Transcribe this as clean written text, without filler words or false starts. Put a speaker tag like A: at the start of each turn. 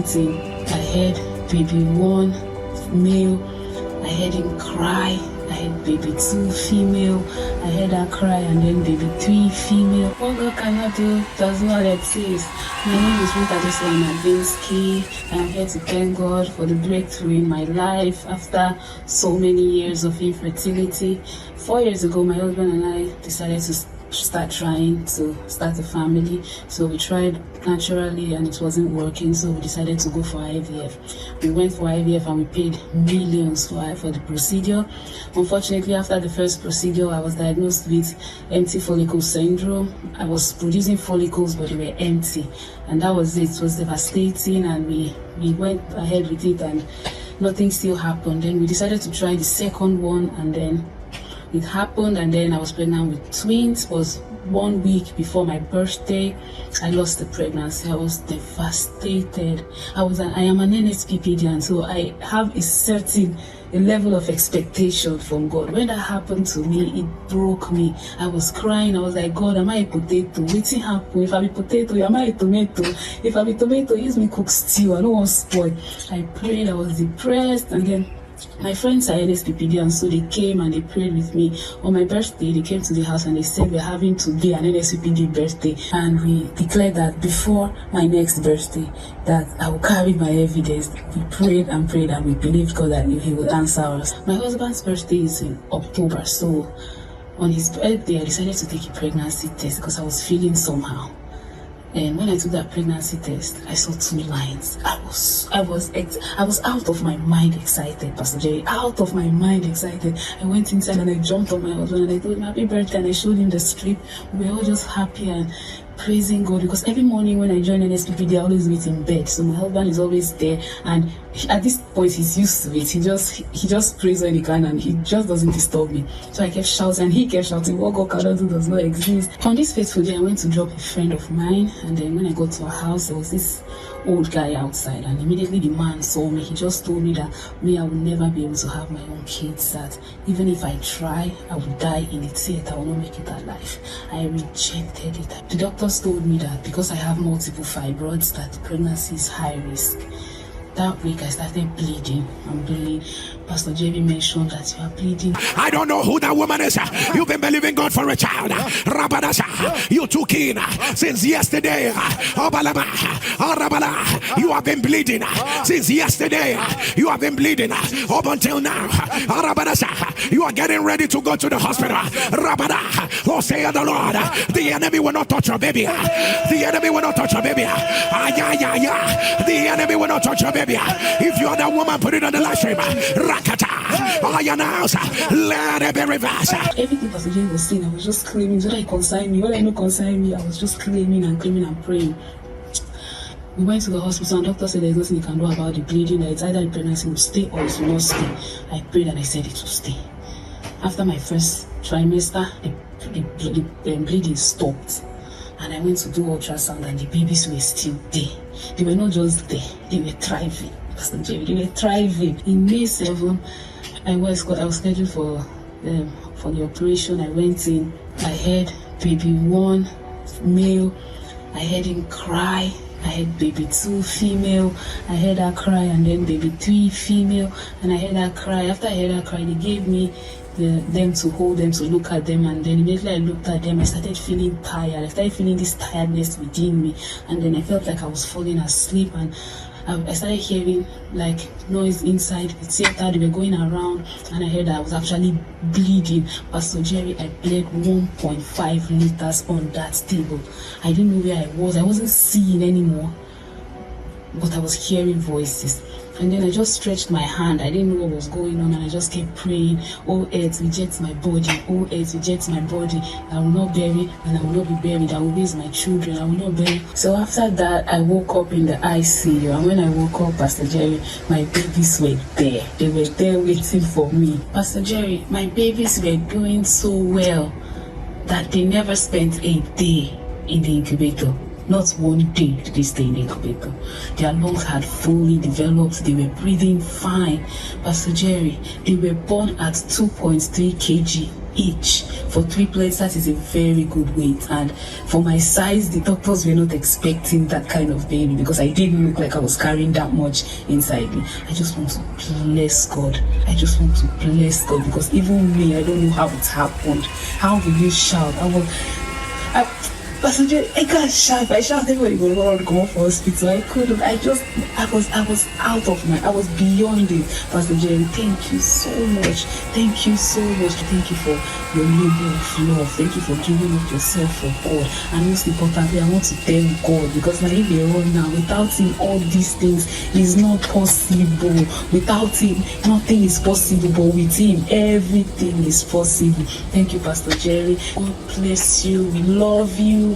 A: I had baby 1 male, I had him cry. I had baby 2 female, I had her cry, and then baby 3 female. What God cannot do does not exist. My name is Ruth Adesina. I'm here to thank God for the breakthrough in my life after so many years of infertility. 4 years ago, my husband and I decided to start trying to start a family. So we tried naturally and it wasn't working, so we decided to go for IVF. We went for IVF and we paid millions for the procedure. Unfortunately, after the first procedure, I was diagnosed with empty follicle syndrome. I was producing follicles, but they were empty, and that was it. It was devastating, and we went ahead with it and nothing still happened. Then we decided to try the second one, and then it happened, and then I was pregnant with twins. It was 1 week before my birthday. I lost the pregnancy. I was devastated. I am an NSPPD, so I have a level of expectation from God. When that happened to me, it broke me. I was crying. I was like, God, am I a potato? Waiting happen. If I be potato, am I a tomato? If I be tomato, use me cook stew. I don't want spoil. I prayed. I was depressed, and then my friends are NSPPD, and so they came and they prayed with me. On my birthday, they came to the house and they said, we're having today an NSPPD birthday, and we declared that before my next birthday, that I will carry my evidence. We prayed and prayed, and we believed God that He would answer us. My husband's birthday is in October, so on his birthday, I decided to take a pregnancy test because I was feeling somehow. And when I took that pregnancy test, I saw 2 lines. I was out of my mind excited, Pastor Jerry, out of my mind excited. I went inside and I jumped on my husband and I told him happy birthday, and I showed him the strip. We were all just happy and praising God, because every morning when I join NSPPD, I always meet in bed. So my husband is always there, and at this point he's used to it. He just prays when he can, and he just doesn't disturb me. So I kept shouting and he kept shouting, what God cannot do does not exist. On this fateful day, I went to drop a friend of mine, and then when I got to her house, there was this old guy outside, and immediately the man saw me. He just told me that I would never be able to have my own kids, that even if I try, I would die in the theater. I will not make it alive. I rejected it. The doctors told me that because I have multiple fibroids, that the pregnancy is high risk. That week I started bleeding. I'm bleeding. Pastor JB mentioned that you are bleeding.
B: I don't know who that woman is. You've been believing God for a child. You too keen since yesterday. You have been bleeding since yesterday. You have been bleeding up until now. You are getting ready to go to the hospital. Oh, say the Lord, the enemy will not touch your baby. The enemy will not touch your baby. The enemy will not touch your baby. If you are that woman, put it on the live stream. Rakata. I announce, let it be reversed.
A: Everything Pastor Jane was saying, I was just screaming. What I concern me, what I know concern me, I was just screaming and praying. We went to the hospital, and doctor said there's nothing you can do about the bleeding, that it's either the pregnancy will stay or it will not stay. I prayed and I said it will stay. After my first trimester, the bleeding stopped, and I went to do ultrasound, and the babies were still there. They were not just there, they were thriving. Pastor Jerry, they were thriving. In May 7, I was scheduled for the operation. I went in. I had baby 1 male. I had him cry. I had baby 2 female. I had her cry, and then baby 3 female. And I had her cry. After I had her cry, they gave me them to hold them, to look at them, and then immediately I looked at them, I started feeling tired. I started feeling this tiredness within me, and then I felt like I was falling asleep, and I started hearing like noise inside the theater. They were going around, and I heard that I was actually bleeding. Pastor Jerry, I bled 1.5 liters on that table. I didn't know where I was. I wasn't seeing anymore, but I was hearing voices. And then I just stretched my hand. I didn't know what was going on, and I just kept praying, oh earth, reject my body. Oh earth, reject my body. I will not bury, and I will not be buried. I will raise my children. I will not bury. So after that, I woke up in the ICU. And when I woke up, Pastor Jerry, my babies were there. They were there waiting for me. Pastor Jerry, my babies were doing so well that they never spent a day in the incubator. Not one day did they stay in the incubator. Their lungs had fully developed. They were breathing fine. Pastor Jerry, they were born at 2.3 kg each. For triplets, that is a very good weight. And for my size, the doctors were not expecting that kind of baby because I didn't look like I was carrying that much inside me. I just want to bless God. I just want to bless God because even me, I don't know how it happened. How will you shout? Pastor Jerry, I can't shout. If I shout, everybody will run to come for hospital. I couldn't. I was out of I was beyond it. Pastor Jerry, thank you so much. Thank you so much. Thank you for your labor of love. Thank you for giving up yourself for God. And most importantly, I want to thank God because now if you're on now, without Him, all these things is not possible. Without Him, nothing is possible. But with Him, everything is possible. Thank you, Pastor Jerry. God bless you. We love you.